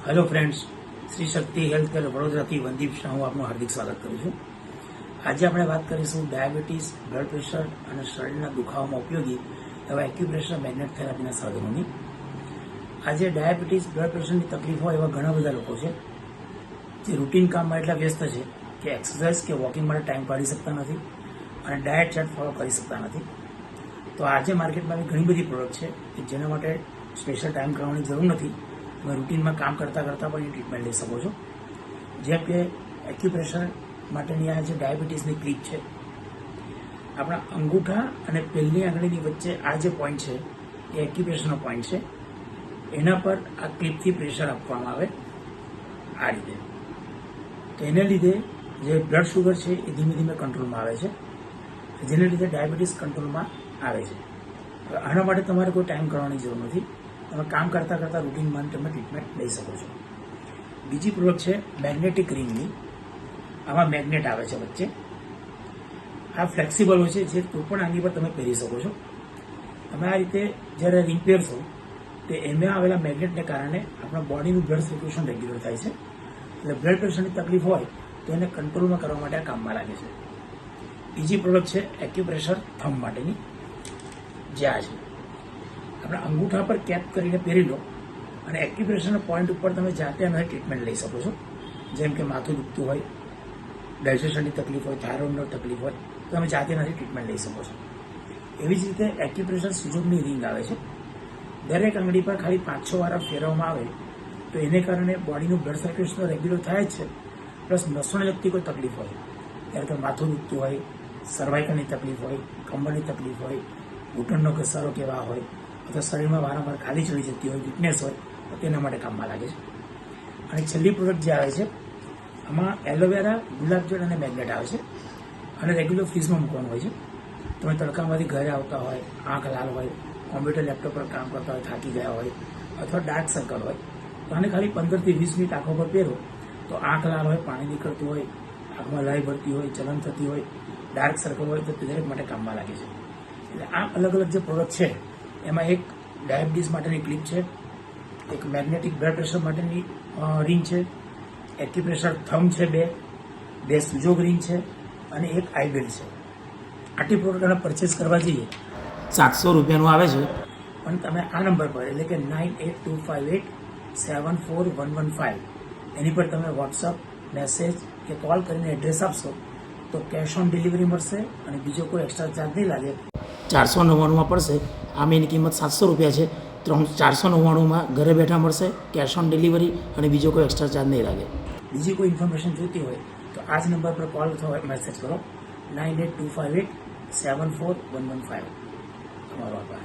Hello friends, Shri શક્તિ health care વડોદરાથી વંદીપ શાહ હું આપનું હાર્દિક સ્વાગત કરું છું. આજે આપણે વાત કરીશું ડાયાબિટીસ, બ્લડ પ્રેશર અને શરીરના દુખાવામાં ઉપયોગી એવા એક્યુપ્રેશર મેગ્નેટ થેરાપીના સાધનોની. આજે ડાયાબિટીસ, બ્લડ પ્રેશરની તકલીફ હોય એવા ઘણા બધા લોકો છે જે રૂટીન કામમાં એટલા વ્યસ્ત છે કે એક્સરસાઇઝ કે વોકિંગ માટે ટાઈમ કાઢી શકતા નથી અને ડાયટ ચાર્ટ ફોલો કરી શકતા નથી. તો આજે માર્કેટમાં ઘણી બધી પ્રોડક્ટ છે કે જેના માટે સ્પેશિયલ ટાઈમ કરવાની જરૂર નથી. તમે રૂટીનમાં કામ કરતાં પણ એ ટ્રીટમેન્ટ લઈ શકો છો. જેમ કે એક્યુપ્રેશર માટેની આ જે ડાયાબિટીસની ક્લિપ છે, આપણા અંગૂઠા અને પહેલી આંગળીની વચ્ચે આ જે પોઈન્ટ છે એ એક્યુપ્રેશરનો પોઈન્ટ છે. એના પર આ ક્લિપથી પ્રેશર આપવામાં આવે આ રીતે. તો એને લીધે જે બ્લડ શુગર છે એ ધીમે ધીમે કંટ્રોલમાં આવે છે, જેને લીધે ડાયાબિટીસ કંટ્રોલમાં આવે છે. હવે આના માટે તમારે કોઈ ટાઈમ કરવાની જરૂર નથી. તમે કામ કરતાં રૂટીનમાં તમે ટ્રીટમેન્ટ લઈ શકો છો. બીજી પ્રોડક્ટ છે મેગ્નેટિક રિંગની. આમાં મેગ્નેટ આવે છે વચ્ચે. આ ફ્લેક્સિબલ હોય છે, જે કોઈ પણ આંગળી પર તમે પહેરી શકો છો. તમે આ રીતે જ્યારે રિંગ પહેરશો તો એમાં આવેલા મેગ્નેટને કારણે આપણા બોડીનું બ્લડ સર્ક્યુલેશન રેગ્યુલર થાય છે. એટલે બ્લડ પ્રેશરની તકલીફ હોય તો એને કંટ્રોલમાં કરવા માટે આ કામમાં લાગે છે. બીજી પ્રોડક્ટ છે એક્યુપ્રેશર થંબ માટેની, જે આ છે. આપણા અંગૂઠા પર કેપ કરીને પહેરી લો અને એક્યુપ્રેશરના પોઈન્ટ ઉપર તમે જાતે એનો ટ્રીટમેન્ટ લઈ શકો છો. જેમ કે માથું દુખતું હોય, ડાયજેશનની તકલીફ હોય, થાઇરોઇડની તકલીફ હોય, તો તમે જાતે એનાથી ટ્રીટમેન્ટ લઈ શકો છો. એવી જ રીતે એક્યુપ્રેશર સુજોગની રિંગ આવે છે. દરેક આંગળી પર ખાલી 5-6 વાર ફેરવવામાં આવે તો એને કારણે બોડીનું બ્લડ સર્ક્યુલેશન રેગ્યુલર થાય જ છે, પ્લસ નસોને લગતી કોઈ તકલીફ હોય, ત્યારે તો માથું દુખતું હોય, સર્વાઇકલની તકલીફ હોય, કમરની તકલીફ હોય, ઘૂંટણનો ઘસારો કેવા હોય, અથવા શરીરમાં વારંવાર ખાલી ચડી જતી હોય, વીકનેસ હોય, તો તેના માટે કામમાં લાગે છે. અને છેલ્લી પ્રોડક્ટ જે આવે છે, આમાં એલોવેરા, ગુલાબજળ અને મેગ્નેટ આવે છે. અને રેગ્યુલર ફ્રીઝમાં મૂકવાનું હોય છે. તમે તડકામાંથી ઘરે આવતા હોય, આંખ લાલ હોય, કોમ્પ્યુટર લેપટોપ પર કામ કરતા હોય, થાકી ગયા હોય, અથવા ડાર્ક સર્કલ હોય, તો આને ખાલી 15 થી 20 મિનિટ આંખો પર પહેરો તો આંખ લાલ હોય, પાણી નીકળતું હોય, આંખમાં લય ભરતી હોય, ચલન થતી હોય, ડાર્ક સર્કલ હોય, તો તે દરેક માટે કામમાં લાગે છે. એટલે આ અલગ અલગ જે પ્રોડક્ટ છે એમાં એક ડાયાબિટીસ માટેની ક્લિપ છે, એક મેગ્નેટિક બ્લડ પ્રેશર માટેની રિંગ છે, એક્યુપ્રેશર થંબ છે, બે સુજોગ રિંગ છે અને એક આઈબેલ્ટ છે. આટલી પ્રોડક્ટ પરચેસ કરવા જઈએ 700 રૂપિયાનું આવે છે. પણ તમે આ નંબર પર એટલે કે 9825874115 એની પર તમે વોટ્સઅપ, મેસેજ કે કોલ કરીને એડ્રેસ આપશો તો કેશ ઓન ડિલિવરી મળશે અને બીજો કોઈ એક્સ્ટ્રા ચાર્જ નહીં લાગે. 499માં પડશે. આમ એની કિંમત 700 રૂપિયા છે. 499માં ઘરે બેઠા મળશે, કેશ ઓન ડિલિવરી અને બીજો કોઈ એક્સ્ટ્રા ચાર્જ નહીં લાગે. બીજી કોઈ ઇન્ફોર્મેશન જોઈતી હોય તો આ જ નંબર પર કોલ અથવા મેસેજ કરો 9825874115. તમારો આભાર.